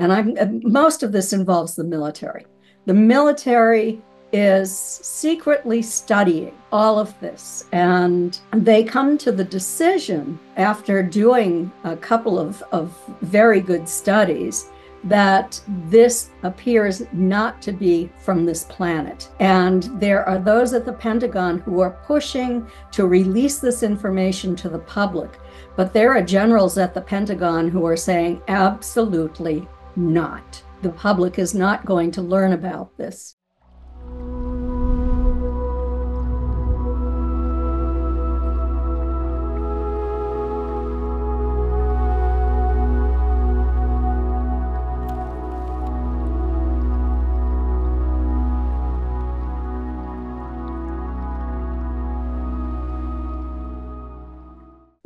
And most of this involves the military. The military is secretly studying all of this, and they come to the decision after doing a couple of very good studies that this appears not to be from this planet. And there are those at the Pentagon who are pushing to release this information to the public. But there are generals at the Pentagon who are saying absolutely not. The public is not going to learn about this.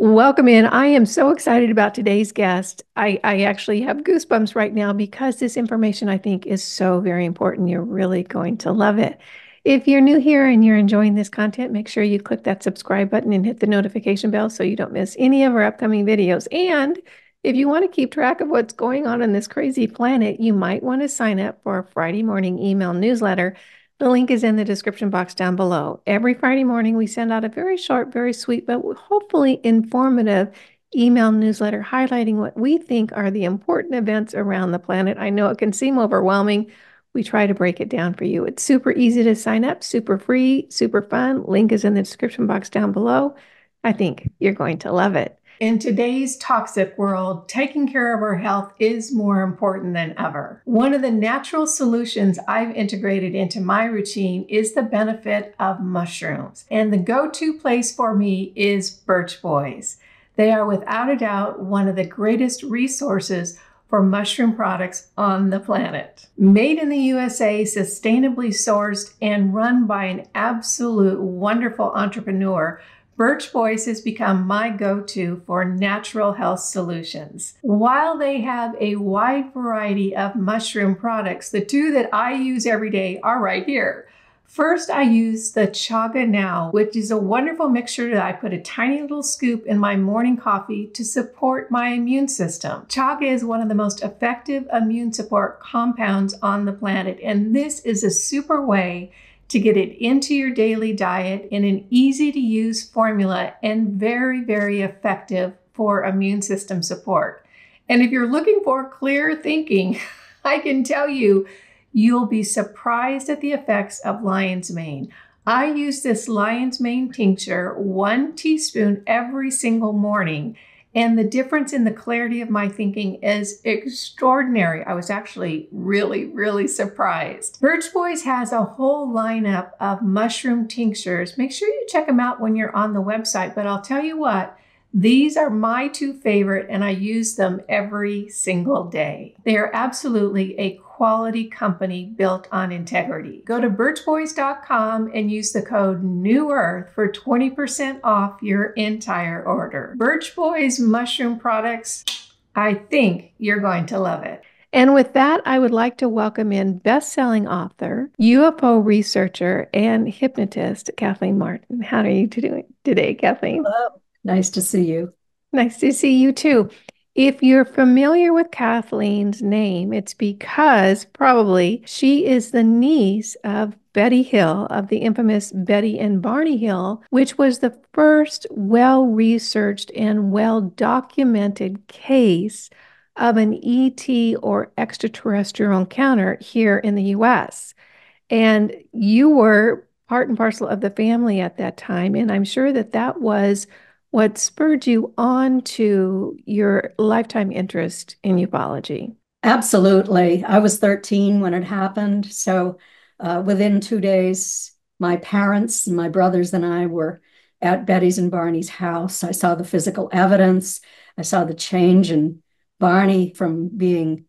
Welcome in. I am so excited about today's guest. I actually have goosebumps right now because this information I think is so very important. You're really going to love it. If you're new here and you're enjoying this content, make sure you click that subscribe button and hit the notification bell so you don't miss any of our upcoming videos. And if you want to keep track of what's going on this crazy planet, you might want to sign up for a Friday morning email newsletter. The link is in the description box down below. Every Friday morning, we send out a very short, very sweet, but hopefully informative email newsletter highlighting what we think are the important events around the planet. I know it can seem overwhelming. We try to break it down for you. It's super easy to sign up, super free, super fun. Link is in the description box down below. I think you're going to love it. In today's toxic world, taking care of our health is more important than ever. One of the natural solutions I've integrated into my routine is the benefit of mushrooms. And the go-to place for me is Birch Boys. They are without a doubt one of the greatest resources for mushroom products on the planet. Made in the USA, sustainably sourced, and run by an absolute wonderful entrepreneur, Birch Boys has become my go-to for natural health solutions. While they have a wide variety of mushroom products, the two that I use every day are right here. First, I use the ChagaNOW, which is a wonderful mixture that I put a tiny little scoop in my morning coffee to support my immune system. Chaga is one of the most effective immune support compounds on the planet, and this is a super way to get it into your daily diet in an easy to use formula and very, very effective for immune system support. And if you're looking for clear thinking, I can tell you, you'll be surprised at the effects of lion's mane. I use this lion's mane tincture, 1 teaspoon every single morning, and the difference in the clarity of my thinking is extraordinary. I was actually really, really surprised. Birch Boys has a whole lineup of mushroom tinctures. Make sure you check them out when you're on the website, but I'll tell you what, these are my two favorite and I use them every single day. They are absolutely a quality company built on integrity. Go to birchboys.com and use the code NEWEARTH for 20% off your entire order. Birch Boys mushroom products, I think you're going to love it. And with that, I would like to welcome in best-selling author, UFO researcher, and hypnotist, Kathleen Marden. How are you doing today, Kathleen? Hello. Nice to see you. Nice to see you too. If you're familiar with Kathleen's name, it's because probably she is the niece of Betty Hill, of the infamous Betty and Barney Hill, which was the first well-researched and well-documented case of an ET or extraterrestrial encounter here in the U.S. And you were part and parcel of the family at that time, and I'm sure that that was what spurred you on to your lifetime interest in ufology. Absolutely. I was 13 when it happened. So within 2 days, my parents, my brothers, and I were at Betty's and Barney's house. I saw the physical evidence. I saw the change in Barney from being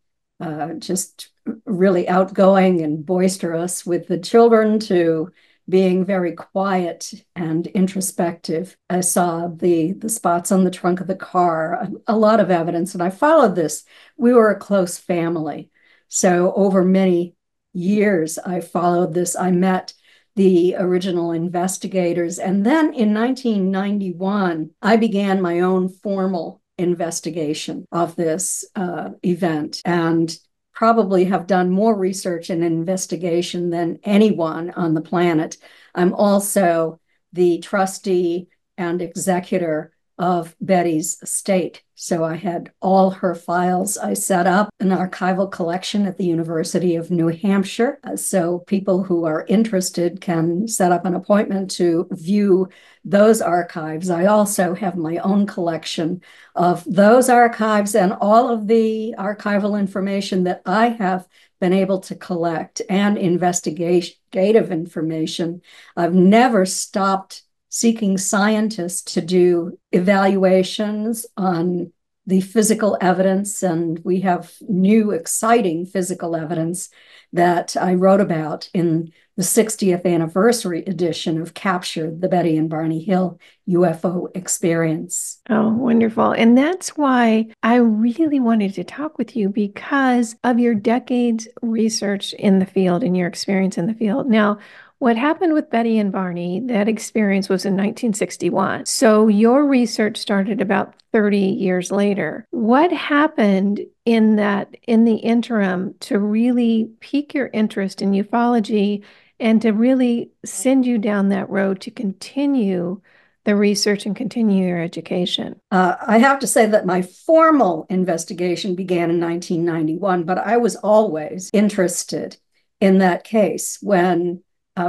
just really outgoing and boisterous with the children to being very quiet and introspective. I saw the spots on the trunk of the car, a lot of evidence, and I followed this. We were a close family. So over many years, I followed this. I met the original investigators. And then in 1991, I began my own formal investigation of this event. And probably have done more research and investigation than anyone on the planet. I'm also the trustee and executor of Betty's estate. So I had all her files. I set up an archival collection at the University of New Hampshire. So people who are interested can set up an appointment to view those archives. I also have my own collection of those archives and all of the archival information that I have been able to collect and investigative information. I've never stopped seeking scientists to do evaluations on the physical evidence, and we have new exciting physical evidence that I wrote about in the 60th anniversary edition of Capture, the Betty and Barney Hill UFO experience. Oh, wonderful. And that's why I really wanted to talk with you, because of your decades research in the field and your experience in the field. Now, what happened with Betty and Barney, that experience was in 1961. So your research started about 30 years later. What happened in the interim to really pique your interest in ufology and to really send you down that road to continue the research and continue your education? I have to say that my formal investigation began in 1991, but I was always interested in that case when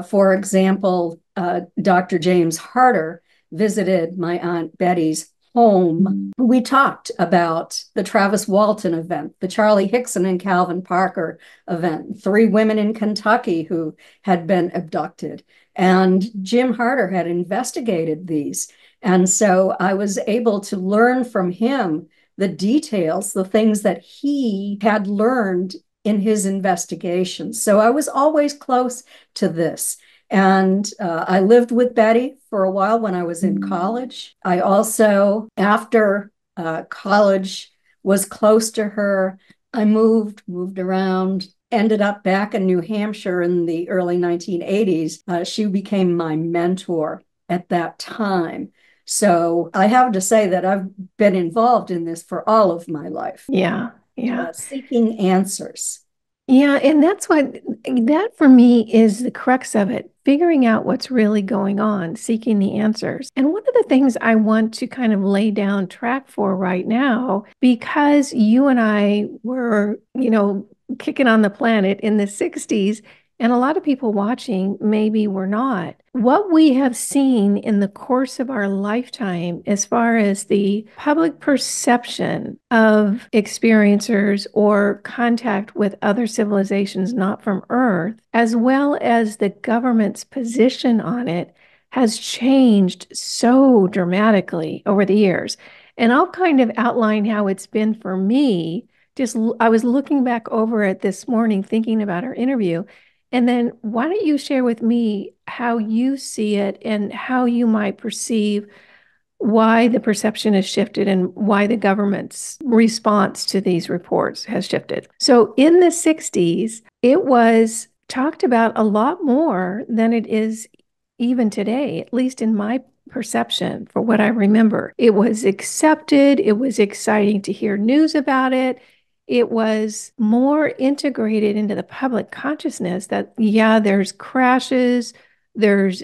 for example, Dr. James Harder visited my Aunt Betty's home. We talked about the Travis Walton event, the Charlie Hickson and Calvin Parker event, 3 women in Kentucky who had been abducted. And Jim Harder had investigated these. And so I was able to learn from him the details, the things that he had learned in his investigations. So I was always close to this. And I lived with Betty for a while when I was in college. I also, after college, was close to her. I moved around, ended up back in New Hampshire in the early 1980s. She became my mentor at that time. So I have to say that I've been involved in this for all of my life. Yeah. Seeking answers. Yeah, and that for me is the crux of it, figuring out what's really going on, seeking the answers. And one of the things I want to kind of lay down track for right now, because you and I were, kicking on the planet in the 60s, and a lot of people watching maybe were not. What we have seen in the course of our lifetime, as far as the public perception of experiencers or contact with other civilizations not from Earth, as well as the government's position on it, has changed so dramatically over the years. And I'll kind of outline how it's been for me. I was looking back over it this morning, thinking about our interview. And then why don't you share with me how you see it and how you might perceive why the perception has shifted and why the government's response to these reports has shifted. So in the 60s, it was talked about a lot more than it is even today, at least in my perception, for what I remember. It was accepted. It was exciting to hear news about it. It was more integrated into the public consciousness that, yeah, there's crashes, there's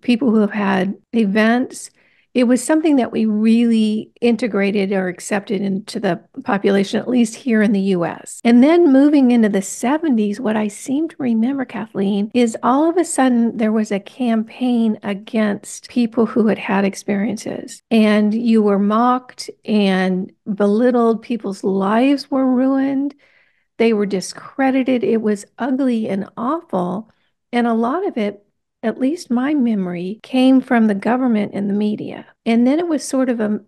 people who have had events. It was something that we really integrated or accepted into the population, at least here in the US. And then moving into the 70s, what I seem to remember, Kathleen, is all of a sudden there was a campaign against people who had had experiences. And you were mocked and belittled. People's lives were ruined. They were discredited. It was ugly and awful. And a lot of it, at least my memory, came from the government and the media. And then it was sort of a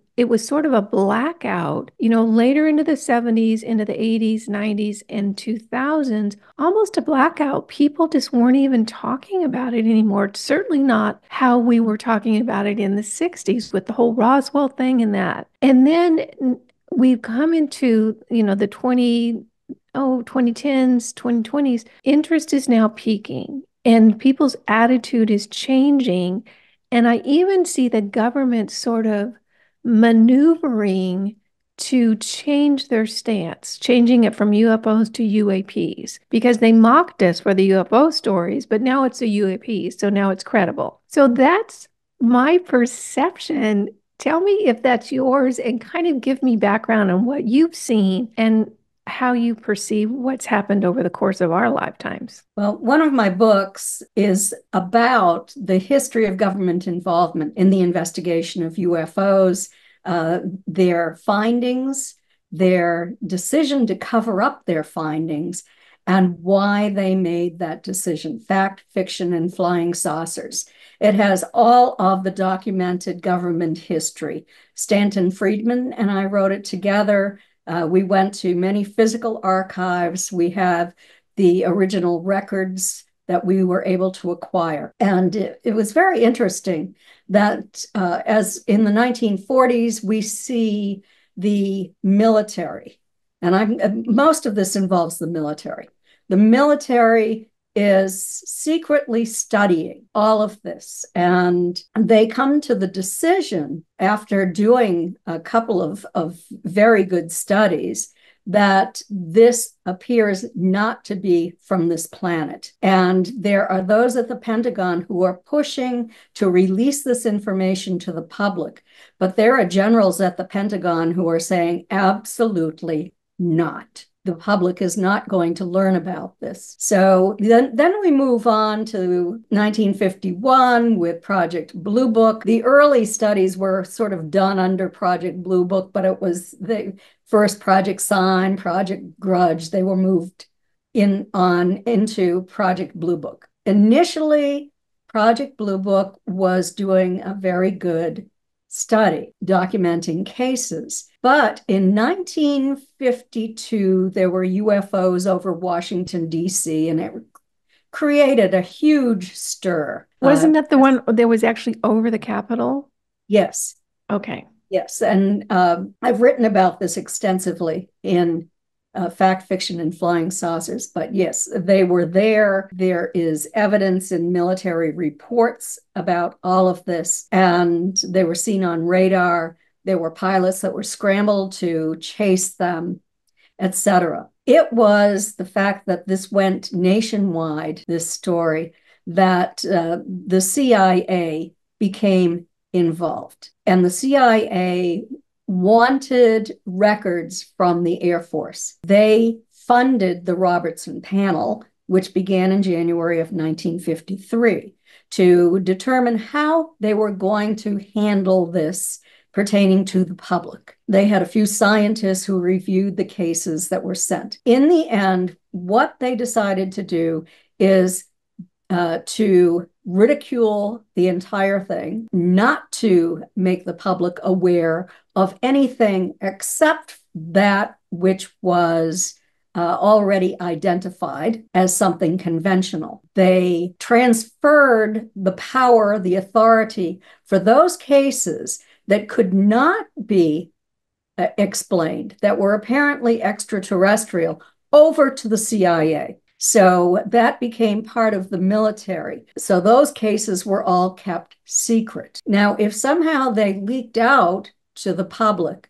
blackout, later into the 70s, into the 80s, 90s, and 2000s, almost a blackout. People just weren't even talking about it anymore. It's certainly not how we were talking about it in the 60s with the whole Roswell thing and that. And then we've come into, the 2010s, 2020s. Interest is now peaking. And people's attitude is changing. And I even see the government sort of maneuvering to change their stance, changing it from UFOs to UAPs, because they mocked us for the UFO stories, but now it's a UAP, so now it's credible. So that's my perception. Tell me if that's yours and kind of give me background on what you've seen and how you perceive what's happened over the course of our lifetimes. Well, one of my books is about the history of government involvement in the investigation of UFOs, their findings, their decision to cover up their findings, and why they made that decision: fact, fiction, and flying saucers. It has all of the documented government history. Stanton Friedman and I wrote it together. We went to many physical archives. We have the original records that we were able to acquire. And it was very interesting that as in the 1940s, we see the military, and most of this involves the military. The military is secretly studying all of this. And they come to the decision, after doing a couple of very good studies, that this appears not to be from this planet. And there are those at the Pentagon who are pushing to release this information to the public. But there are generals at the Pentagon who are saying absolutely not. The public is not going to learn about this. So then we move on to 1951 with Project Blue Book. The early studies were sort of done under Project Blue Book, but it was the first Project Sign, Project Grudge. They were moved into Project Blue Book. Initially, Project Blue Book was doing a very good study, documenting cases. But in 1952, there were UFOs over Washington, D.C., and it created a huge stir. Wasn't that the one that was actually over the Capitol? Yes. Okay. Yes. And I've written about this extensively in Fact, Fiction, and Flying Saucers. But yes, they were there. There is evidence in military reports about all of this, and they were seen on radar. There were pilots that were scrambled to chase them, etc. It was the fact that this went nationwide, this story, that the CIA became involved. And the CIA wanted records from the Air Force. They funded the Robertson Panel, which began in January of 1953, to determine how they were going to handle this pertaining to the public. They had a few scientists who reviewed the cases that were sent. In the end, what they decided to do is to ridicule the entire thing, not to make the public aware of anything except that which was already identified as something conventional. They transferred the power, the authority for those cases that could not be explained, that were apparently extraterrestrial, over to the CIA. So that became part of the military. So those cases were all kept secret. Now, if somehow they leaked out to the public,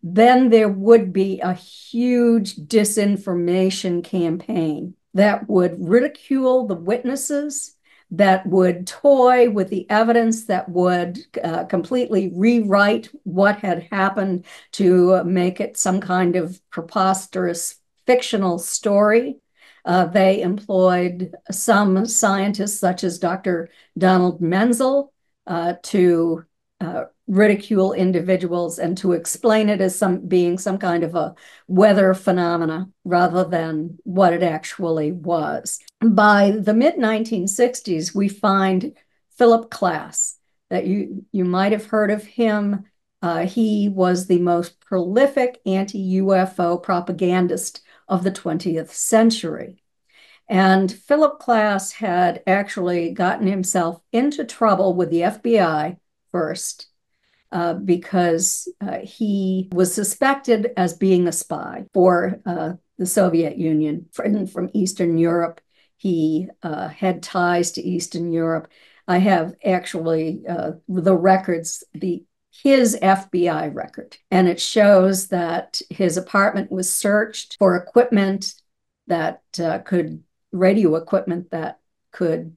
then there would be a huge disinformation campaign that would ridicule the witnesses, that would toy with the evidence, that would completely rewrite what had happened to make it some kind of preposterous fictional story. They employed some scientists, such as Dr. Donald Menzel, to ridicule individuals and to explain it as being some kind of a weather phenomena rather than what it actually was. By the mid-1960s, we find Philip Klass, that you might have heard of him. He was the most prolific anti-UFO propagandist of the 20th century. And Philip Klass had actually gotten himself into trouble with the FBI first, because he was suspected as being a spy for the Soviet Union from Eastern Europe. He had ties to Eastern Europe. I have actually the records, the his FBI record. And it shows that his apartment was searched for equipment that radio equipment that could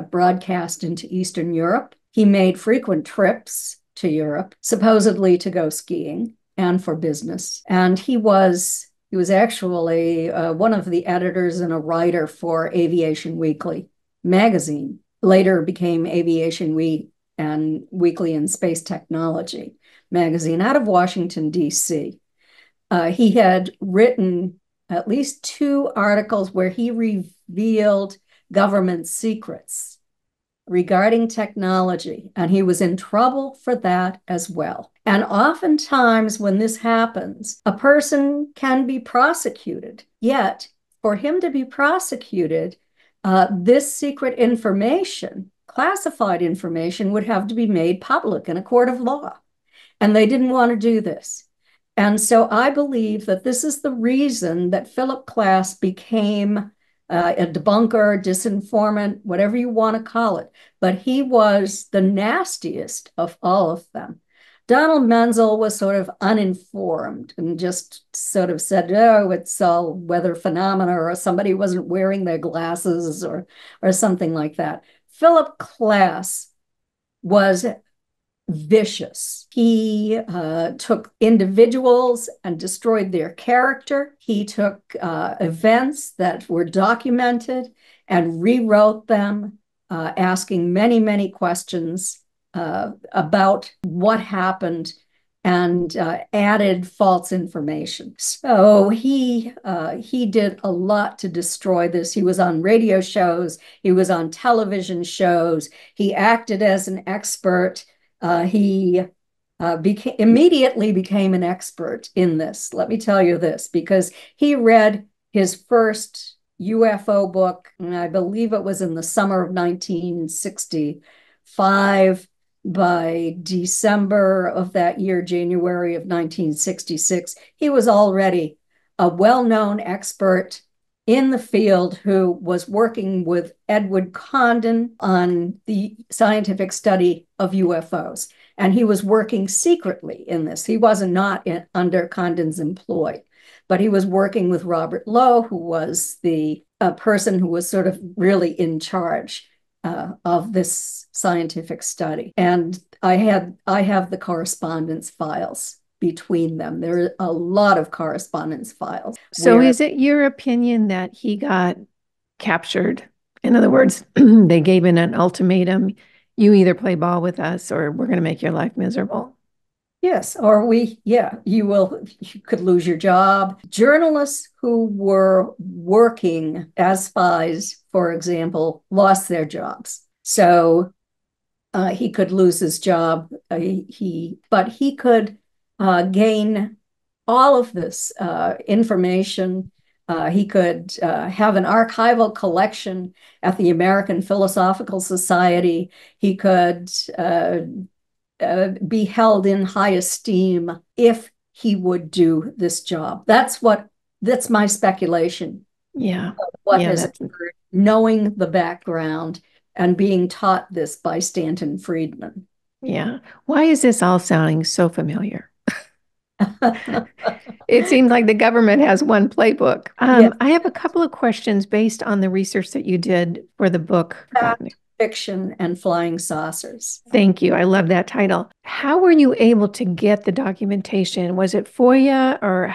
broadcast into Eastern Europe. He made frequent trips to Europe, supposedly to go skiing and for business. And he was actually one of the editors and a writer for Aviation Weekly magazine. Later became Aviation Week and Weekly in Space Technology magazine out of Washington, D.C. He had written at least 2 articles where he revealed government secrets regarding technology, and he was in trouble for that as well. And oftentimes when this happens, a person can be prosecuted, yet for him to be prosecuted, this secret information, classified information, would have to be made public in a court of law. And they didn't want to do this. And so I believe that this is the reason that Philip Klass became a debunker, disinformant, whatever you want to call it. But he was the nastiest of all of them. Donald Menzel was sort of uninformed and just sort of said, oh, it's all weather phenomena, or somebody wasn't wearing their glasses, or something like that. Philip Klass was vicious. He took individuals and destroyed their character. He took events that were documented and rewrote them, asking many, many questions about what happened, and added false information. So he did a lot to destroy this. He was on radio shows. He was on television shows. He acted as an expert. He immediately became an expert in this. Let me tell you this, because he read his first UFO book, and I believe it was in the summer of 1965. By December of that year, January of 1966, he was already a well-known expert in the field who was working with Edward Condon on the scientific study of UFOs. And he was working secretly in this. He was not under Condon's employ, but he was working with Robert Lowe, who was the person who was sort of really in charge of this scientific study. And I have the correspondence files between them. There are a lot of correspondence files. So is it your opinion that he got captured? In other words, they gave in an ultimatum: you either play ball with us or we're going to make your life miserable? Yes, or you could lose your job. Journalists who were working as spies, for example, lost their jobs. So he could lose his job. But he could gain all of this information. He could have an archival collection at the American Philosophical Society. He could be held in high esteem if he would do this job. That's my speculation. Yeah. What has occurred, knowing the background and being taught this by Stanton Friedman. Yeah. Why is this all sounding so familiar? It seems like the government has one playbook. Yes. I have a couple of questions based on the research that you did for the book. Fiction and Flying Saucers. Thank you. I love that title. How were you able to get the documentation? Was it FOIA, or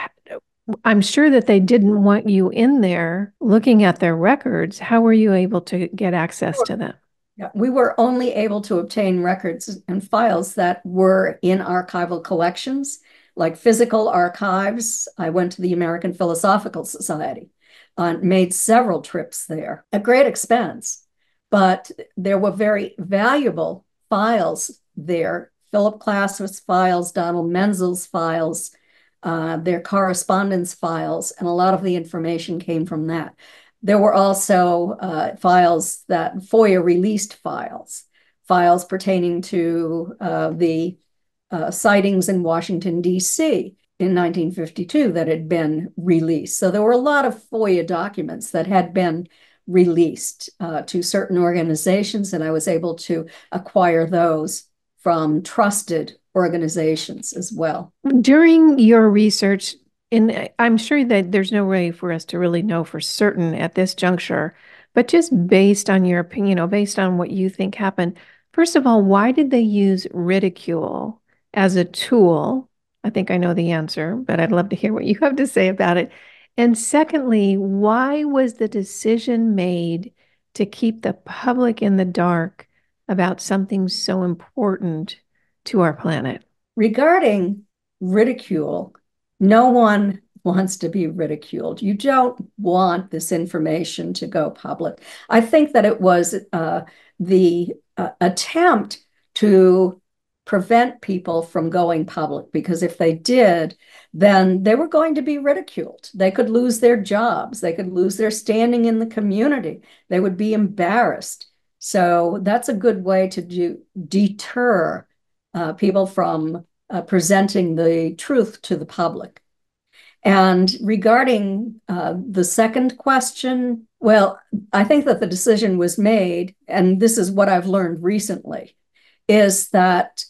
I'm sure that they didn't want you in there looking at their records. How were you able to get access to them? Yeah, we were only able to obtain records and files that were in archival collections, like physical archives. I went to the American Philosophical Society, made several trips there at great expense. But there were very valuable files there. Philip Klass's files, Donald Menzel's files, their correspondence files, and a lot of the information came from that. There were also files that FOIA released files pertaining to the sightings in Washington, D.C. in 1952 that had been released. So there were a lot of FOIA documents that had been released to certain organizations, and I was able to acquire those from trusted organizations as well. During your research, and I'm sure that there's no way for us to really know for certain at this juncture, but just based on your opinion, based on what you think happened, first of all, why did they use ridicule as a tool? I think I know the answer, but I'd love to hear what you have to say about it. And secondly, why was the decision made to keep the public in the dark about something so important to our planet? Regarding ridicule, no one wants to be ridiculed. You don't want this information to go public. I think that it was the attempt to prevent people from going public, because if they did, then they were going to be ridiculed. They could lose their jobs. They could lose their standing in the community. They would be embarrassed. So that's a good way to deter people from presenting the truth to the public. And regarding the second question, well, I think that the decision was made, and this is what I've learned recently, is that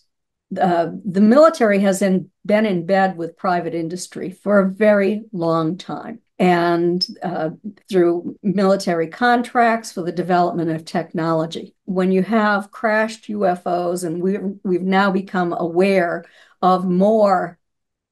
the military has been in bed with private industry for a very long time. And through military contracts for the development of technology. When you have crashed UFOs, and we've now become aware of more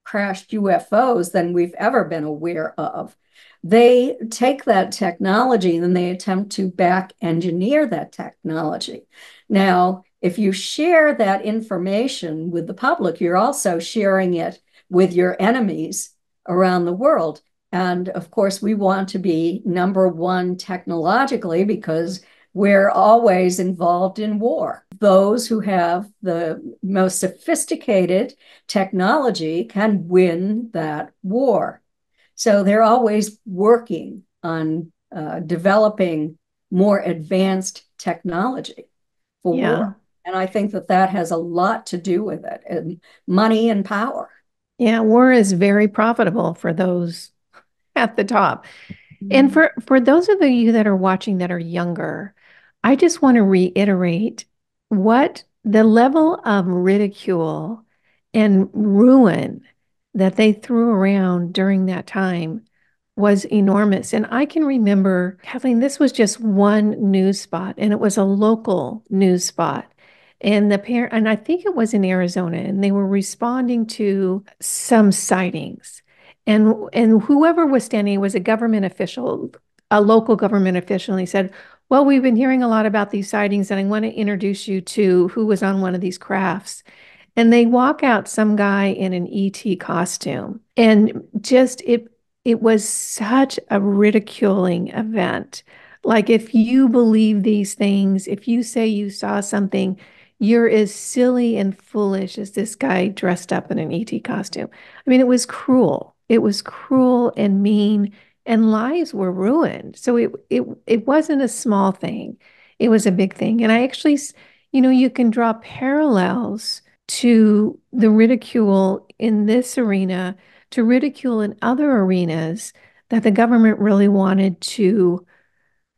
crashed UFOs than we've ever been aware of, they take that technology and they attempt to back engineer that technology. Now, if you share that information with the public, you're also sharing it with your enemies around the world. And of course, we want to be number one technologically because we're always involved in war. Those who have the most sophisticated technology can win that war. So they're always working on developing more advanced technology for war. And I think that that has a lot to do with it, and money and power. Yeah, war is very profitable for those at the top. And for those of you that are watching that are younger, I just want to reiterate what the level of ridicule and ruin that they threw around during that time was enormous. And I can remember, Kathleen, this was just one news spot, and it was a local news spot. And and I think it was in Arizona, and they were responding to some sightings. And whoever was standing was a government official, a local government official, and he said, well, we've been hearing a lot about these sightings, and I want to introduce you to who was on one of these crafts. And they walk out some guy in an ET costume. And just it was such a ridiculing event. Like, if you believe these things, if you say you saw something, you're as silly and foolish as this guy dressed up in an ET costume. I mean, it was cruel. It was cruel and mean, and lives were ruined. So it wasn't a small thing. It was a big thing. And I actually, you can draw parallels to the ridicule in this arena, to ridicule in other arenas that the government really wanted to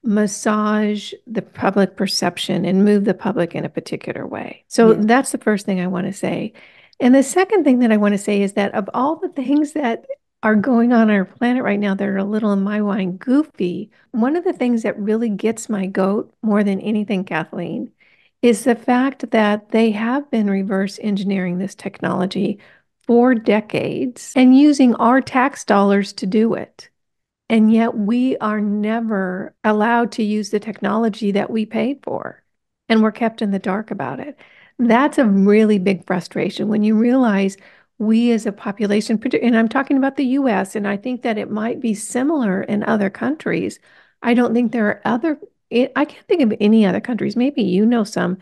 massage the public perception and move the public in a particular way. So that's the first thing I want to say. And the second thing that I want to say is that of all the things that are going on our planet right now that are a little, in my mind, goofy, one of the things that really gets my goat more than anything, Kathleen, is the fact that they have been reverse engineering this technology for decades and using our tax dollars to do it. And yet we are never allowed to use the technology that we paid for, and we're kept in the dark about it. That's a really big frustration when you realize we as a population, and I'm talking about the US, and I think that it might be similar in other countries. I don't think there are I can't think of any other countries, maybe you know some,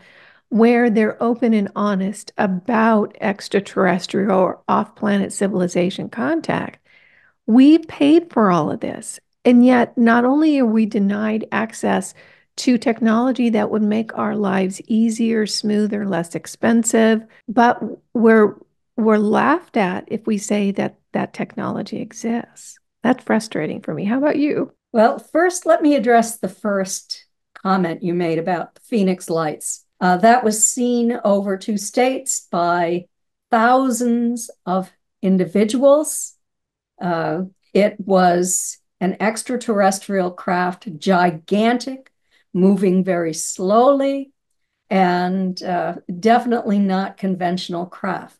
where they're open and honest about extraterrestrial or off-planet civilization contact. We paid for all of this, and yet not only are we denied access to technology that would make our lives easier, smoother, less expensive, but we're laughed at if we say that that technology exists. That's frustrating for me. How about you? Well, first, let me address the first comment you made about the Phoenix Lights. That was seen over 2 states by thousands of individuals. Uh, it was an extraterrestrial craft, gigantic, moving very slowly, and definitely not conventional craft.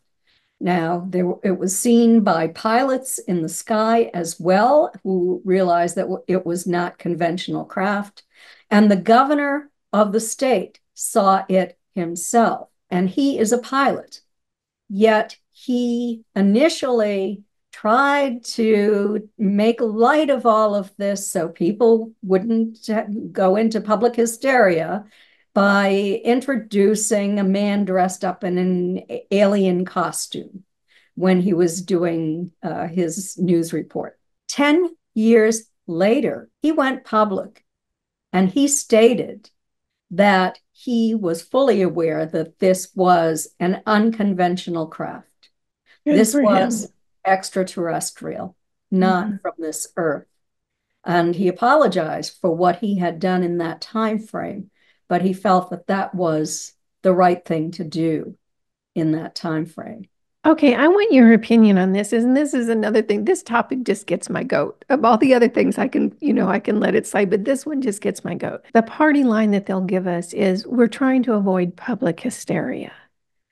Now, it was seen by pilots in the sky as well, who realized that it was not conventional craft. And the governor of the state saw it himself, and he is a pilot. Yet he initially tried to make light of all of this so people wouldn't go into public hysteria by introducing a man dressed up in an alien costume when he was doing his news report. 10 years later, he went public and he stated that he was fully aware that this was an unconventional craft. Good This for was him. extraterrestrial, not from this earth. And he apologized for what he had done in that time frame, but he felt that that was the right thing to do in that time frame. Okay, I want your opinion on this. And this is another thing. This topic just gets my goat. Of all the other things I can let it slide, but this one just gets my goat. The party line that they'll give us is we're trying to avoid public hysteria.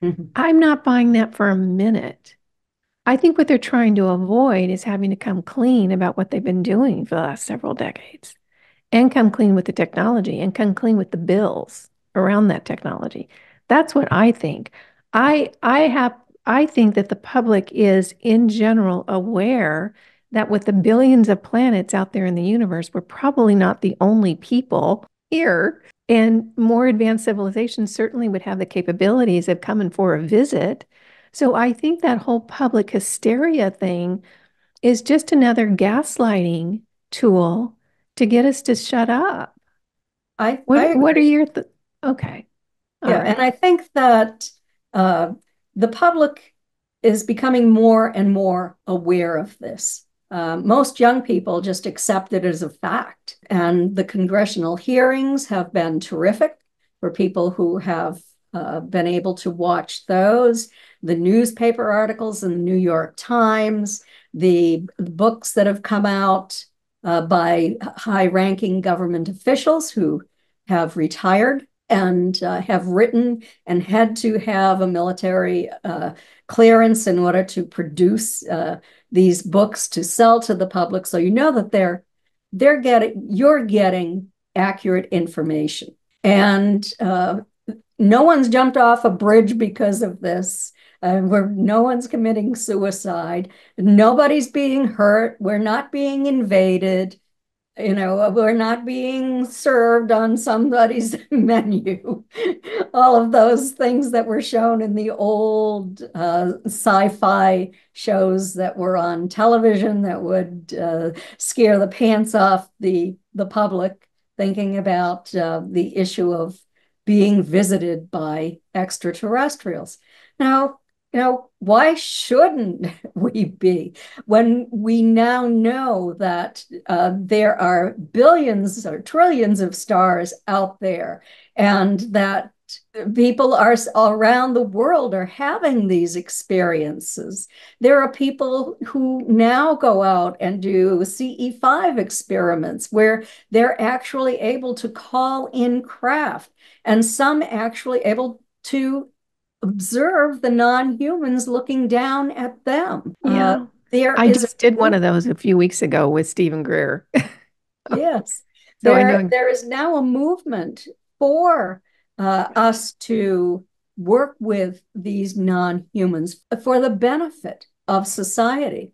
Mhm. I'm not buying that for a minute. I think what they're trying to avoid is having to come clean about what they've been doing for the last several decades and come clean with the technology and come clean with the bills around that technology. That's what I think. I think that the public is in general aware that with the billions of planets out there in the universe, we're probably not the only people here. And more advanced civilizations certainly would have the capabilities of coming for a visit. So I think that whole public hysteria thing is just another gaslighting tool to get us to shut up. I What are agree. your th okay. All Yeah, right. and I think that uh, the public is becoming more and more aware of this. Most young people just accept it as a fact, and the congressional hearings have been terrific for people who have been able to watch those. The newspaper articles in the New York Times, the books that have come out by high-ranking government officials who have retired and have written and had to have a military clearance in order to produce these books to sell to the public. So you know that you're getting accurate information. And no one's jumped off a bridge because of this. Where no one's committing suicide. Nobody's being hurt. We're not being invaded. We're not being served on somebody's menu. All of those things that were shown in the old sci-fi shows that were on television that would scare the pants off the public, thinking about the issue of being visited by extraterrestrials. Now, why shouldn't we be? When we now know that there are billions or trillions of stars out there, and that people are around the world are having these experiences. There are people who now go out and do CE5 experiments where they're actually able to call in craft, and some actually able to observe the non-humans looking down at them. Yeah. There I is just did one of those a few weeks ago with Stephen Greer. Yes, So I know. there is now a movement for us to work with these non-humans for the benefit of society,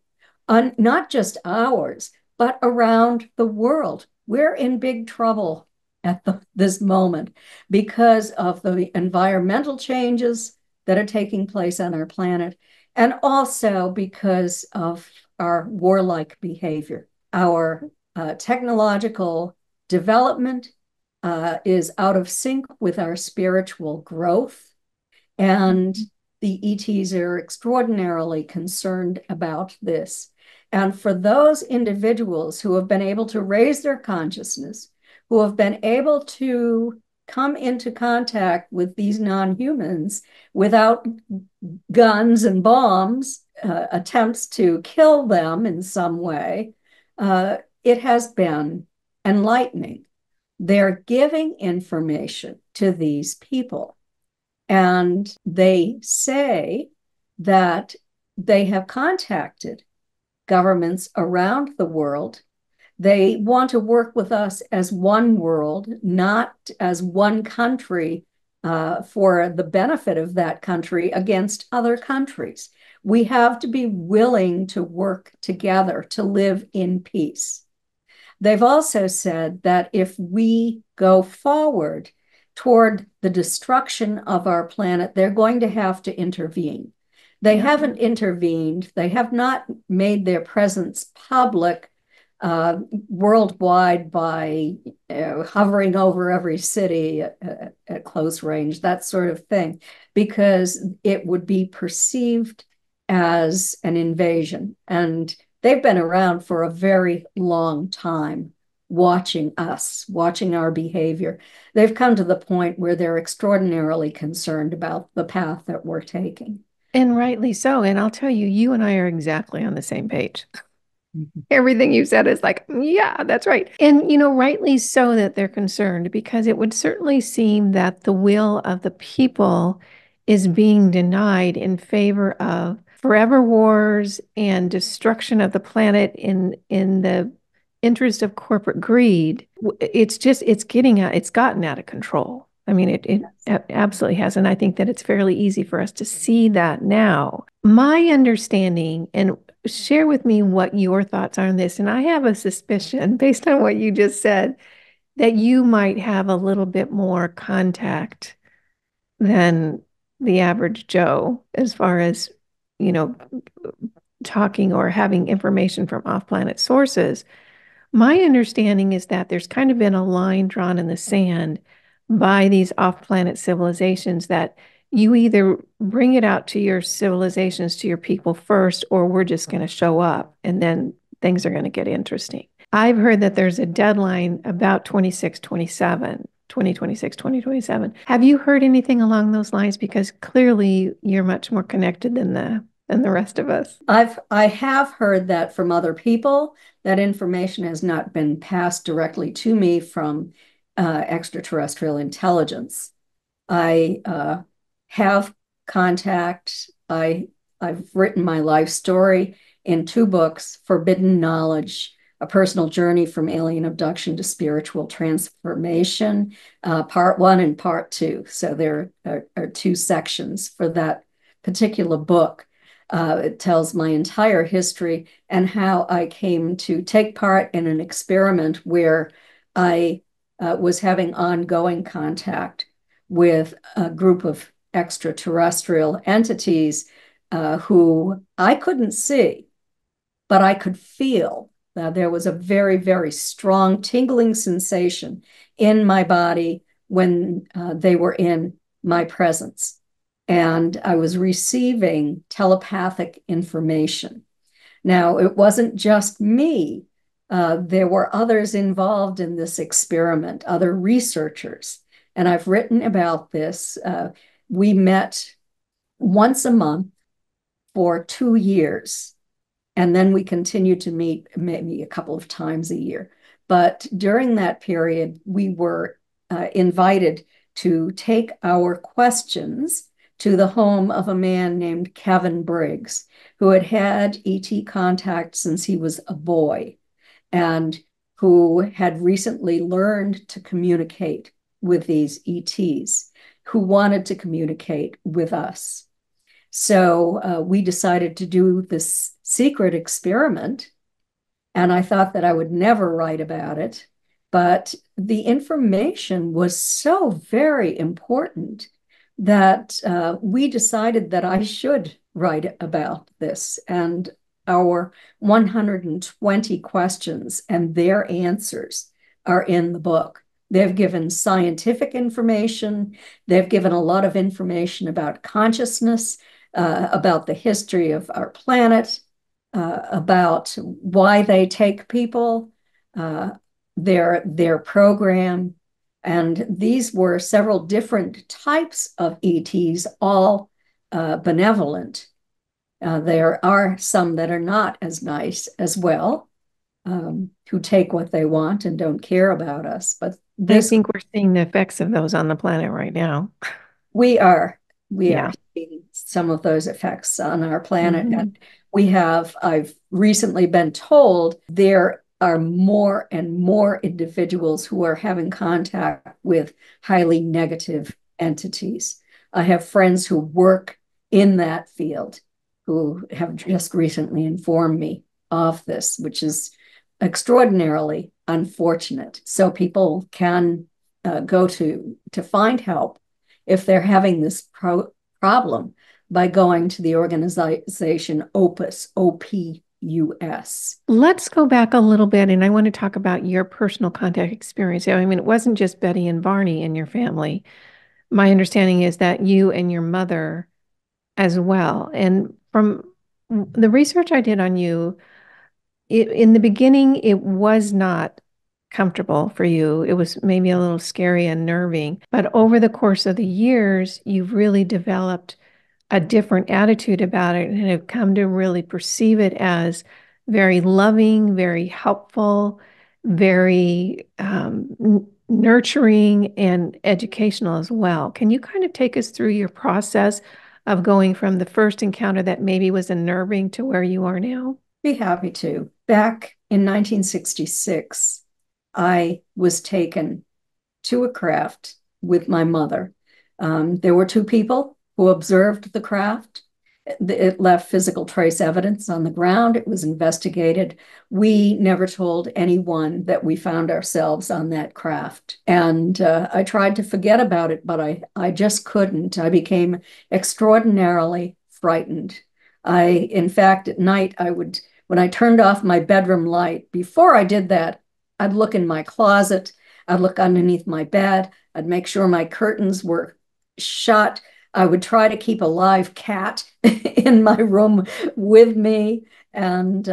not just ours, but around the world. We're in big trouble at this moment because of the environmental changes that are taking place on our planet, and also because of our warlike behavior. Our technological development is out of sync with our spiritual growth. And the ETs are extraordinarily concerned about this. And for those individuals who have been able to raise their consciousness, who have been able to come into contact with these non-humans without guns and bombs, attempts to kill them in some way, it has been enlightening. They're giving information to these people, and they say that they have contacted governments around the world. They want to work with us as one world, not as one country, for the benefit of that country against other countries. We have to be willing to work together to live in peace. They've also said that if we go forward toward the destruction of our planet, they're going to have to intervene. They haven't intervened. They have not made their presence public worldwide by hovering over every city at close range, that sort of thing, because it would be perceived as an invasion. And they've been around for a very long time, watching us, watching our behavior. They've come to the point where they're extraordinarily concerned about the path that we're taking. And rightly so. And I'll tell you, you and I are exactly on the same page. Mm-hmm. Everything you said is like, yeah, that's right. And, rightly so that they're concerned, because it would certainly seem that the will of the people is being denied in favor of forever wars and destruction of the planet in the interest of corporate greed. It's gotten out of control. I mean, it absolutely has. And I think that it's fairly easy for us to see that now. My understanding, and share with me what your thoughts are on this, and I have a suspicion based on what you just said, that you might have a little bit more contact than the average Joe as far as, talking or having information from off-planet sources. My understanding is that there's kind of been a line drawn in the sand by these off-planet civilizations that you either bring it out to your civilizations, to your people first, or we're just going to show up and then things are going to get interesting. I've heard that there's a deadline about 2026, 2027. Have you heard anything along those lines? Because clearly you're much more connected than the rest of us. I have heard that from other people. That information has not been passed directly to me from extraterrestrial intelligence. I have contact. I've written my life story in 2 books, Forbidden Knowledge, A Personal Journey from Alien Abduction to Spiritual Transformation, part 1 and part 2. So there are 2 sections for that particular book. It tells my entire history and how I came to take part in an experiment where I was having ongoing contact with a group of extraterrestrial entities who I couldn't see, but I could feel that there was a very, very strong tingling sensation in my body when they were in my presence. And I was receiving telepathic information. Now, it wasn't just me. There were others involved in this experiment, other researchers. And I've written about this. We met once a month for 2 years. And then we continued to meet maybe a couple of times a year. But during that period, we were invited to take our questions to the home of a man named Kevin Briggs, who had had ET contact since he was a boy and who had recently learned to communicate with these ETs, who wanted to communicate with us. So we decided to do this secret experiment, and I thought that I would never write about it, but the information was so very important that we decided that I should write about this. And our 120 questions and their answers are in the book. They've given scientific information. They've given a lot of information about consciousness, about the history of our planet, about why they take people, their program. And these were several different types of ETs, all benevolent. There are some that are not as nice as well, who take what they want and don't care about us. But I this, think we're seeing the effects of those on the planet right now. we are Yeah. seeing some of those effects on our planet. Mhm. And I've recently been told there are more and more individuals who are having contact with highly negative entities. I have friends who work in that field who have just recently informed me of this, which is extraordinarily unfortunate. So people can go to find help if they're having this problem by going to the organization Opus, OPUS. Let's go back a little bit, and I want to talk about your personal contact experience. I mean, it wasn't just Betty and Barney in your family. My understanding is that you and your mother as well. And from the research I did on you, in the beginning, it was not comfortable for you. It was maybe a little scary and nerving. But over the course of the years, you've really developed a different attitude about it and have come to really perceive it as very loving, very helpful, very nurturing and educational as well. Can you kind of take us through your process of going from the first encounter that maybe was unnerving to where you are now? Be happy to. Back in 1966, I was taken to a craft with my mother. There were two people who observed the craft. It left physical trace evidence on the ground. It was investigated. We never told anyone that we found ourselves on that craft. And I tried to forget about it, but I just couldn't. I became extraordinarily frightened. In fact, at night, when I turned off my bedroom light, before I did that, I'd look in my closet, I'd look underneath my bed, I'd make sure my curtains were shut. I would try to keep a live cat in my room with me and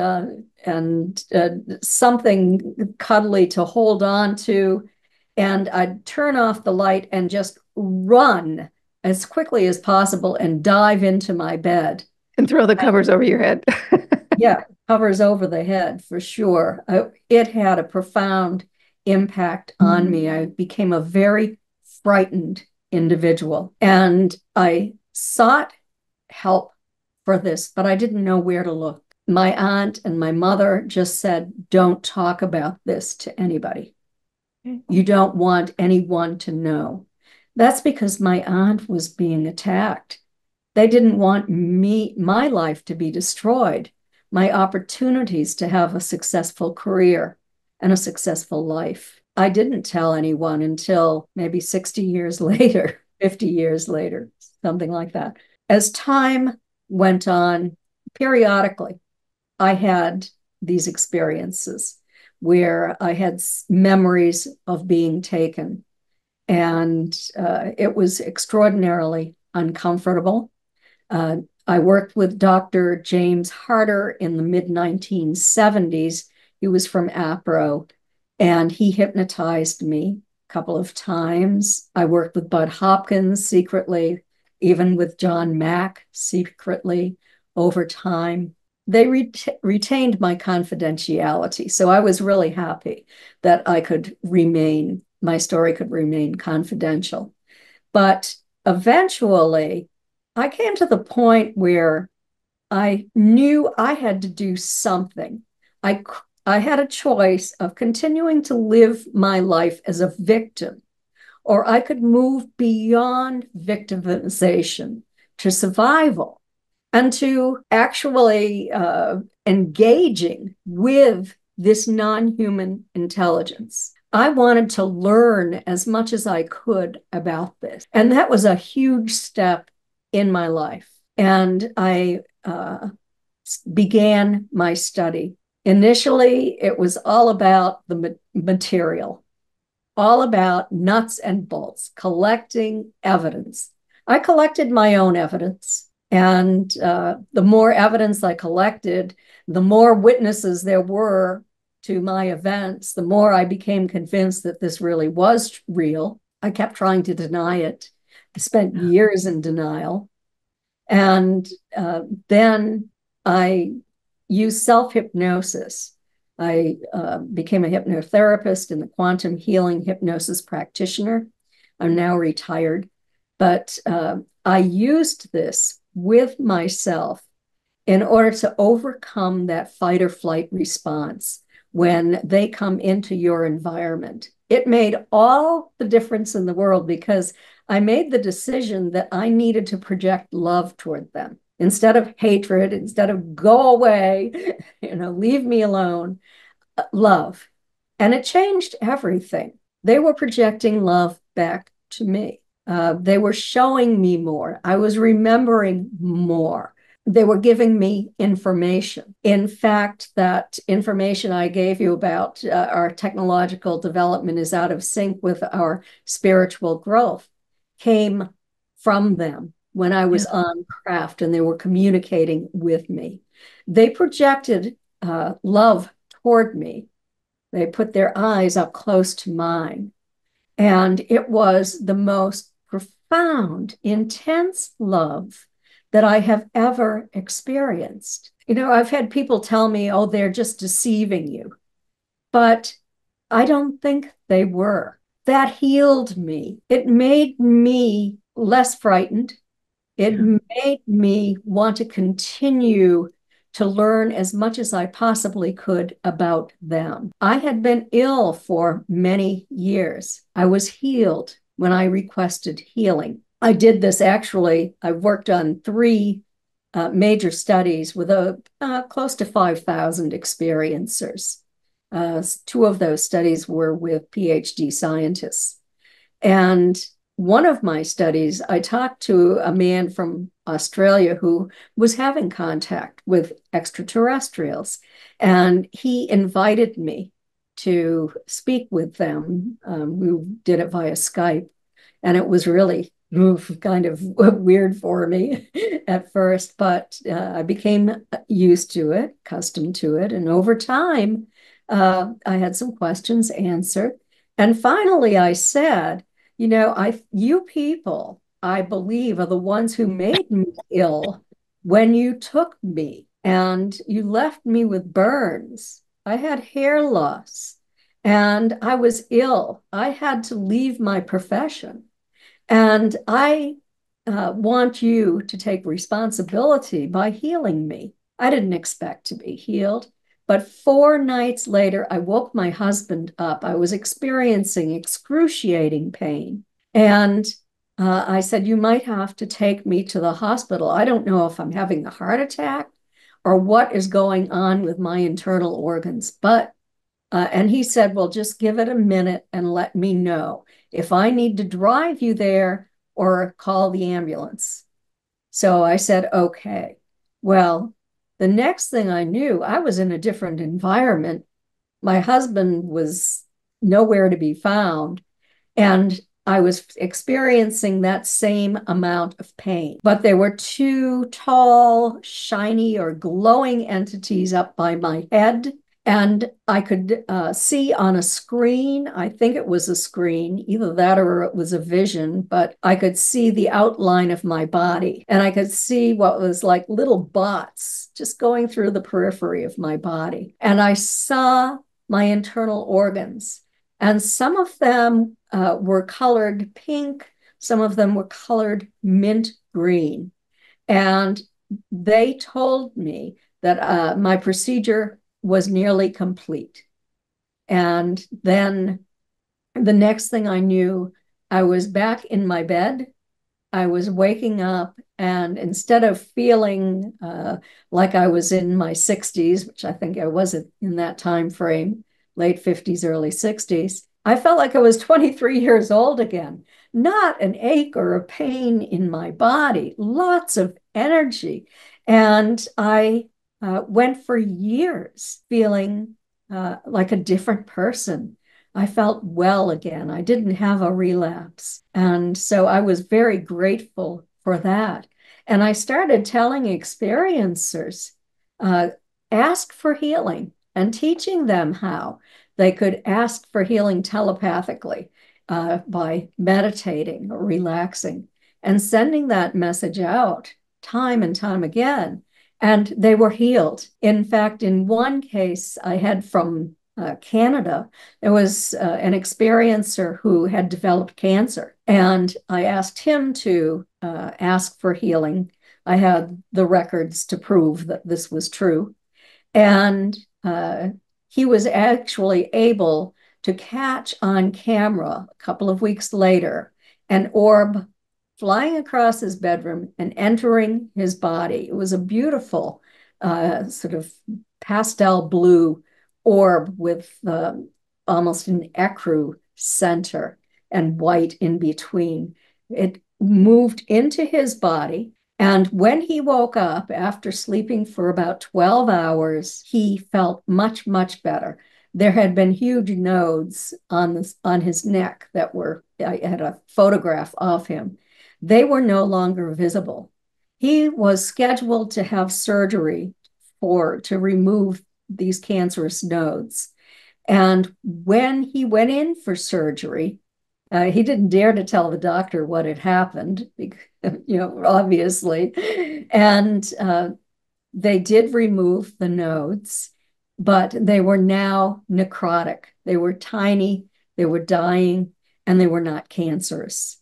something cuddly to hold on to. And I'd turn off the light and just run as quickly as possible and dive into my bed. And throw the covers over your head. Yeah, covers over the head for sure. It had a profound impact on me. I became a very frightened individual, and I sought help for this, but I didn't know where to look. My aunt and my mother just said, don't talk about this to anybody. You don't want anyone to know. That's because my aunt was being attacked. They didn't want my life to be destroyed, my opportunities to have a successful career and a successful life. I didn't tell anyone until maybe 60 years later, 50 years later, something like that. As time went on, periodically, I had these experiences where I had memories of being taken, and it was extraordinarily uncomfortable. I worked with Dr. James Harder in the mid 1970s. He was from APRO, and he hypnotized me a couple of times. I worked with Bud Hopkins secretly, even with John Mack secretly over time. They retained my confidentiality. So I was really happy that my story could remain confidential. But eventually, I came to the point where I knew I had to do something. I had a choice of continuing to live my life as a victim, or I could move beyond victimization to survival and to actually engaging with this non-human intelligence. I wanted to learn as much as I could about this. And that was a huge step in my life. And I began my study. Initially, it was all about the material, all about nuts and bolts, collecting evidence. I collected my own evidence. And the more evidence I collected, the more witnesses there were to my events, the more I became convinced that this really was real. I kept trying to deny it. I spent years in denial. And then I used self-hypnosis. I became a hypnotherapist and a quantum healing hypnosis practitioner. I'm now retired, but I used this with myself in order to overcome that fight or flight response when they come into your environment. It made all the difference in the world because I made the decision that I needed to project love toward them instead of hatred, instead of go away, leave me alone, love. And it changed everything. They were projecting love back to me. They were showing me more. I was remembering more. They were giving me information. In fact, that information I gave you about our technological development is out of sync with our spiritual growth came from them when I was on craft and they were communicating with me. They projected love toward me. They put their eyes up close to mine. And it was the most profound, intense love that I have ever experienced. I've had people tell me, oh, they're just deceiving you. But I don't think they were. That healed me. It made me less frightened. It made me want to continue to learn as much as I possibly could about them. I had been ill for many years. I was healed when I requested healing. I did this actually. I worked on 3 major studies with close to 5,000 experiencers. 2 of those studies were with PhD scientists. And one of my studies, I talked to a man from Australia who was having contact with extraterrestrials, and he invited me to speak with them. We did it via Skype, and it was really kind of weird for me at first, but I became used to it, accustomed to it, and over time, I had some questions answered. And finally, I said, you people, I believe, are the ones who made me ill when you took me and you left me with burns. I had hair loss and I was ill. I had to leave my profession. And I want you to take responsibility by healing me. I didn't expect to be healed. But 4 nights later, I woke my husband up. I was experiencing excruciating pain. And I said, you might have to take me to the hospital. I don't know if I'm having a heart attack or what is going on with my internal organs. And he said, well, just give it a minute and let me know if I need to drive you there or call the ambulance. So I said, okay. Well, the next thing I knew, I was in a different environment. My husband was nowhere to be found, and I was experiencing that same amount of pain. But there were 2 tall, shiny, or glowing entities up by my head, and I could see on a screen, I think it was a screen, either that or it was a vision, but I could see the outline of my body. And I could see what was like little dots just going through the periphery of my body. And I saw my internal organs. And some of them were colored pink. Some of them were colored mint green. And they told me that my procedure was nearly complete. And then the next thing I knew, I was back in my bed. I was waking up, and instead of feeling like I was in my 60s, which I think I was in that time frame, late 50s, early 60s, I felt like I was 23 years old again. Not an ache or a pain in my body, lots of energy. And I went for years feeling like a different person. I felt well again. I didn't have a relapse. And so I was very grateful for that. And I started telling experiencers, ask for healing and teaching them how they could ask for healing telepathically by meditating or relaxing and sending that message out time and time again. And they were healed. In fact, in one case I had from Canada, there was an experiencer who had developed cancer. And I asked him to ask for healing. I had the records to prove that this was true. And he was actually able to catch on camera a couple of weeks later an orb flying across his bedroom and entering his body. It was a beautiful sort of pastel blue orb with almost an ecru center and white in between. It moved into his body. And when he woke up after sleeping for about 12 hours, he felt much, much better. There had been huge nodes on his neck that were, I had a photograph of him. They were no longer visible. He was scheduled to have surgery to remove these cancerous nodes. And when he went in for surgery, he didn't dare to tell the doctor what had happened, obviously. And they did remove the nodes, but they were now necrotic. They were tiny, they were dying, and they were not cancerous.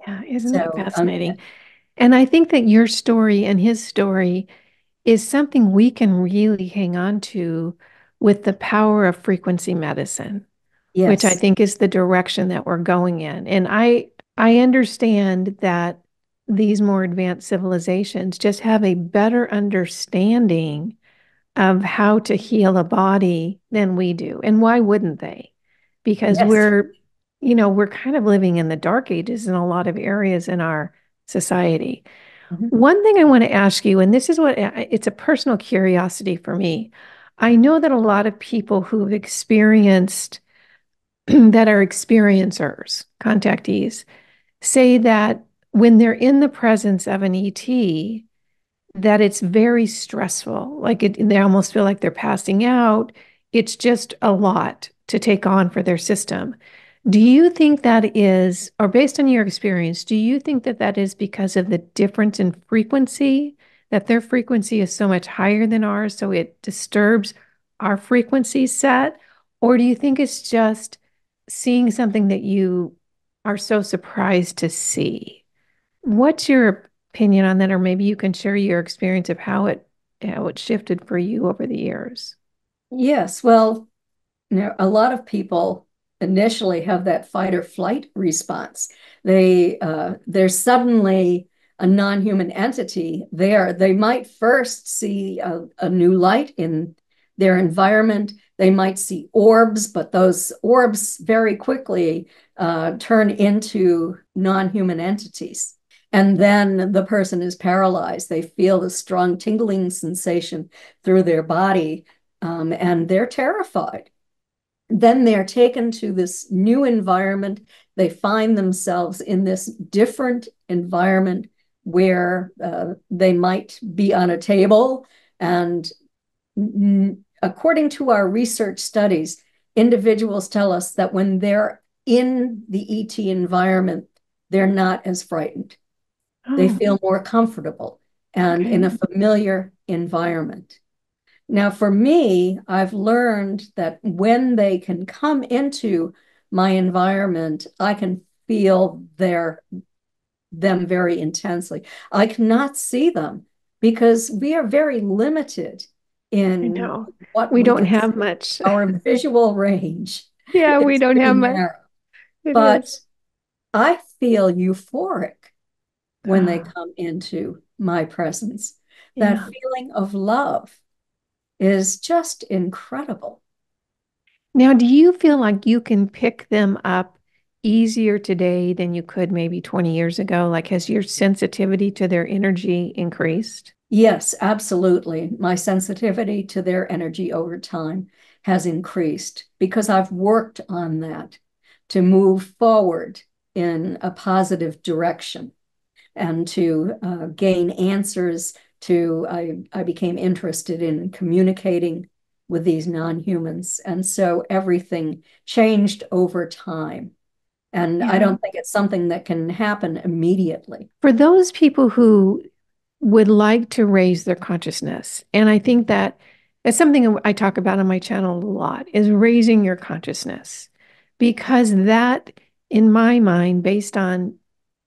Yeah, isn't that fascinating? And I think that your story and his story is something we can really hang on to with the power of frequency medicine, which I Yes. think is the direction that we're going in. And I understand that these more advanced civilizations just have a better understanding of how to heal a body than we do. And why wouldn't they? Because Yes. we're kind of living in the dark ages in a lot of areas in our society. Mhm. One thing I want to ask you, and this is what it's a personal curiosity for me. I know that a lot of people who've experienced that are experiencers, contactees, say that when they're in the presence of an ET, that it's very stressful. Like they almost feel like they're passing out. It's just a lot to take on for their system. Do you think that is, or based on your experience, do you think that that is because of the difference in frequency, that their frequency is so much higher than ours, so it disturbs our frequency set? Or do you think it's just seeing something that you are so surprised to see? What's your opinion on that? Or maybe you can share your experience of how it shifted for you over the years. Yes. Well, a lot of people initially have that fight or flight response. There's suddenly a non-human entity there. They might first see a new light in their environment. They might see orbs, but those orbs very quickly turn into non-human entities. And then the person is paralyzed. They feel a strong tingling sensation through their body, and they're terrified. Then they're taken to this new environment. They find themselves in this different environment where they might be on a table. And according to our research studies, individuals tell us that when they're in the ET environment, they're not as frightened. They Oh, feel more comfortable and in okay. a familiar environment. Now, for me, I've learned that when they can come into my environment, I can feel them very intensely. I cannot see them because we are very limited I in know. what We we don't can see. have much. Our visual range Yeah, we is don't have pretty much. narrow. It But is. I feel euphoric when they Ah, come into my presence. That yeah. feeling of love is just incredible. Now, do you feel like you can pick them up easier today than you could maybe 20 years ago? Like, has your sensitivity to their energy increased? Yes, absolutely. My sensitivity to their energy over time has increased because I've worked on that to move forward in a positive direction and to gain answers I became interested in communicating with these non-humans. And so everything changed over time. And I Yeah. don't think it's something that can happen immediately. For those people who would like to raise their consciousness, and I think that it's something I talk about on my channel a lot, is raising your consciousness. Because that, in my mind, based on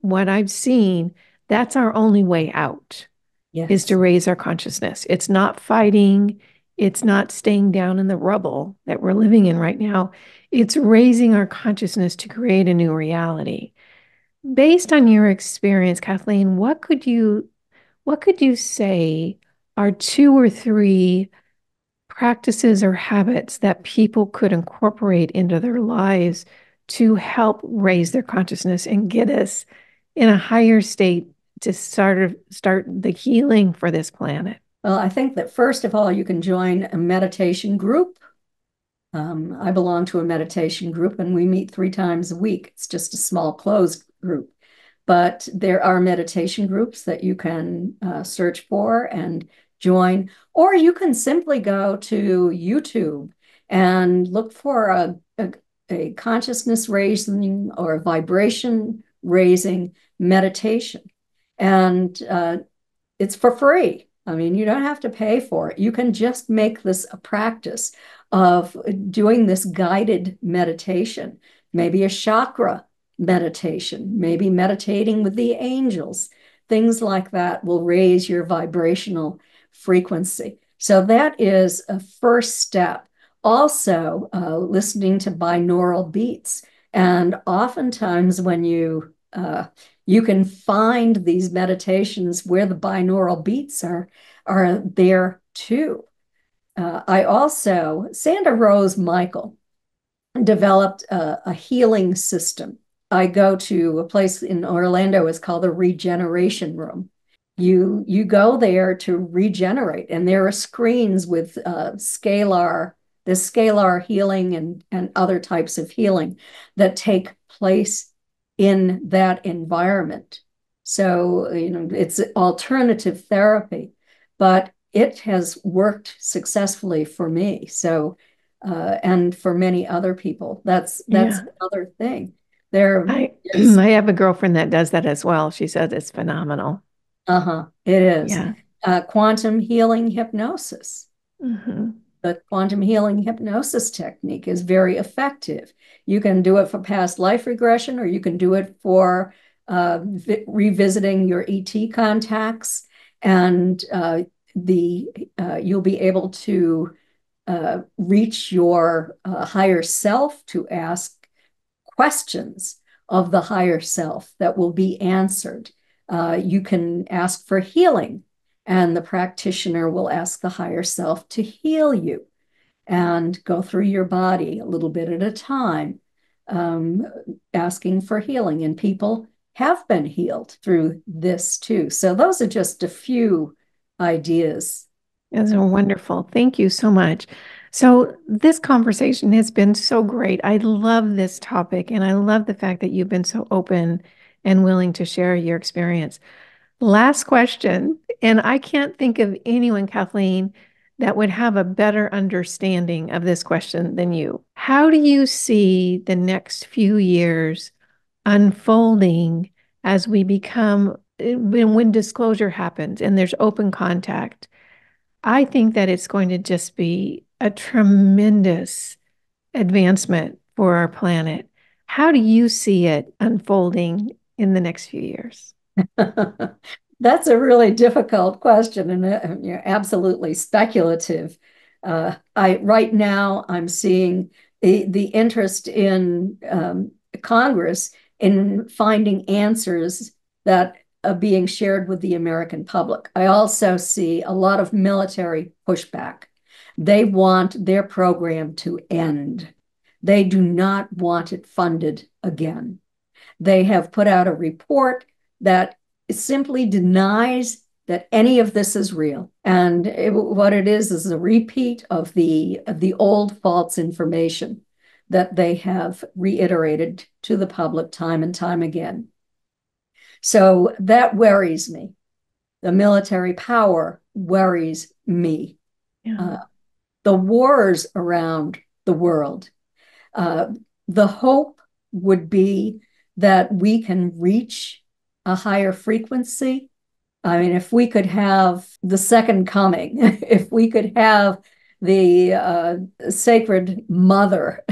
what I've seen, that's our only way out, is to Yes. raise our consciousness. It's not fighting, it's not staying down in the rubble that we're living in right now. It's raising our consciousness to create a new reality. Based on your experience, Kathleen, what could you say are 2 or 3 practices or habits that people could incorporate into their lives to help raise their consciousness and get us in a higher state to start the healing for this planet? Well, I think that first of all, you can join a meditation group. I belong to a meditation group and we meet 3 times a week. It's just a small closed group. But there are meditation groups that you can search for and join, or you can simply go to YouTube and look for a consciousness raising or a vibration raising meditation. And it's for free. I mean, you don't have to pay for it. You can just make this a practice of doing this guided meditation, maybe a chakra meditation, maybe meditating with the angels. Things like that will raise your vibrational frequency. So that is a first step. Also, listening to binaural beats. And oftentimes, when you can find these meditations where the binaural beats are there too. I also, Sandra Rose Michael developed a healing system. I go to a place in Orlando, it's called the Regeneration Room. You go there to regenerate, and there are screens with this scalar healing and other types of healing that take place in that environment. So, it's alternative therapy, but it has worked successfully for me. So, and for many other people, that's Yeah. another thing. There I is, I have a girlfriend that does that as well. She says it's phenomenal. it is Yeah. quantum healing hypnosis. Hmm. The quantum healing hypnosis technique is very effective. You can do it for past life regression, or you can do it for revisiting your ET contacts, and you'll be able to reach your higher self to ask questions of the higher self that will be answered. You can ask for healing, and the practitioner will ask the higher self to heal you and go through your body a little bit at a time, um, asking for healing. And people have been healed through this too. So, those are just a few ideas. Those are wonderful. Thank you so much. So, this conversation has been so great. I love this topic, and I love the fact that you've been so open and willing to share your experience. Last question, and I can't think of anyone, Kathleen, that would have a better understanding of this question than you. How do you see the next few years unfolding as we become, when disclosure happens and there's open contact? I think that it's going to just be a tremendous advancement for our planet. How do you see it unfolding in the next few years? That's a really difficult question, and absolutely speculative. I right now I'm seeing the interest in Congress in finding answers that are being shared with the American public. I also see a lot of military pushback. They want their program to end. They do not want it funded again. They have put out a report that simply denies that any of this is real. And what it is a repeat of the old false information that they have reiterated to the public time and time again. So that worries me. The military power worries me. Yeah. the wars around the world. Uh, the hope would be that we can reach a higher frequency. I mean, if we could have the second coming, if we could have the sacred mother,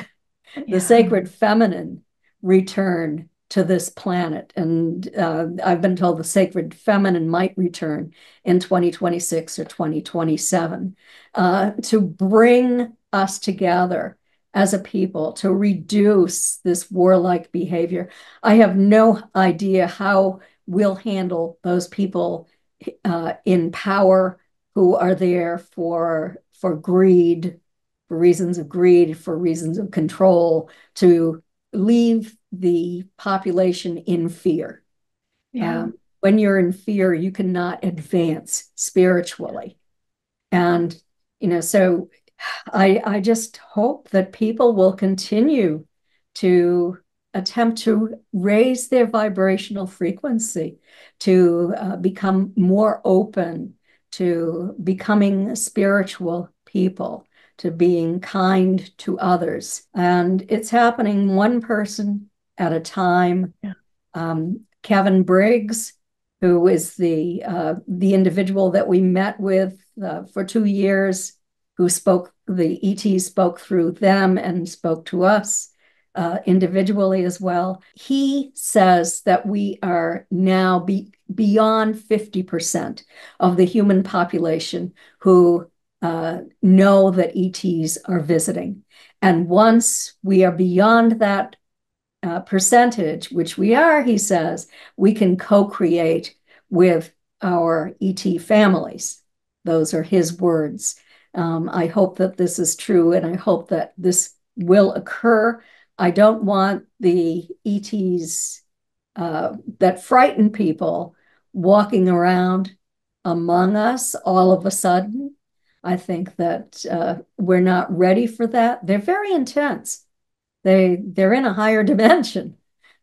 the sacred feminine return to this planet. And I've been told the sacred feminine might return in 2026 or 2027 to bring us together as a people, to reduce this warlike behavior. I have no idea how we'll handle those people in power who are there for greed, for reasons of greed, for reasons of control, to leave the population in fear. Yeah. When you're in fear, you cannot advance spiritually. And, so I just hope that people will continue to attempt to raise their vibrational frequency, to become more open to becoming spiritual people, to being kind to others. And it's happening one person at a time. Yeah. Kevin Briggs, who is the individual that we met with for 2 years, who spoke, the ET spoke through them and spoke to us individually as well. He says that we are now beyond 50% of the human population who know that ETs are visiting. And once we are beyond that percentage, which we are, he says, we can co-create with our ET families. Those are his words. I hope that this is true, and I hope that this will occur. I don't want the ETs that frighten people walking around among us all of a sudden. I think that we're not ready for that. They're very intense. They're in a higher dimension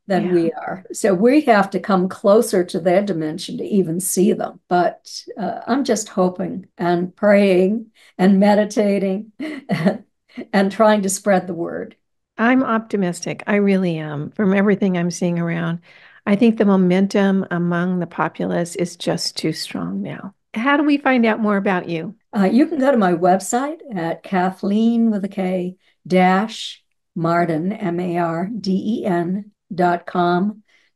than we are. So we have to come closer to their dimension to even see them. But I'm just hoping and praying and meditating and trying to spread the word. I'm optimistic. I really am. From everything I'm seeing around, I think the momentum among the populace is just too strong now. How do we find out more about you? You can go to my website at Kathleen with a K dash Marden, MARDEN.com.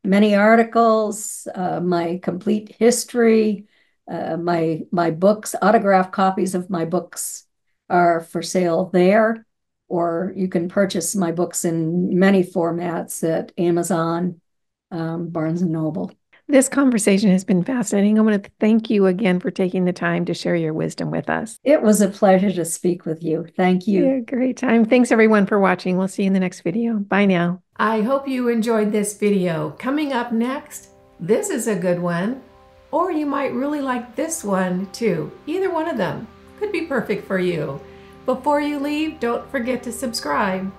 Many articles, my complete history, my books, autographed copies of my books are for sale there, or you can purchase my books in many formats at Amazon, Barnes and Noble. This conversation has been fascinating. I want to thank you again for taking the time to share your wisdom with us. It was a pleasure to speak with you. Thank you. Yeah, great time. Thanks everyone for watching. We'll see you in the next video. Bye now. I hope you enjoyed this video. Coming up next, this is a good one, or you might really like this one too. Either one of them could be perfect for you. Before you leave, don't forget to subscribe.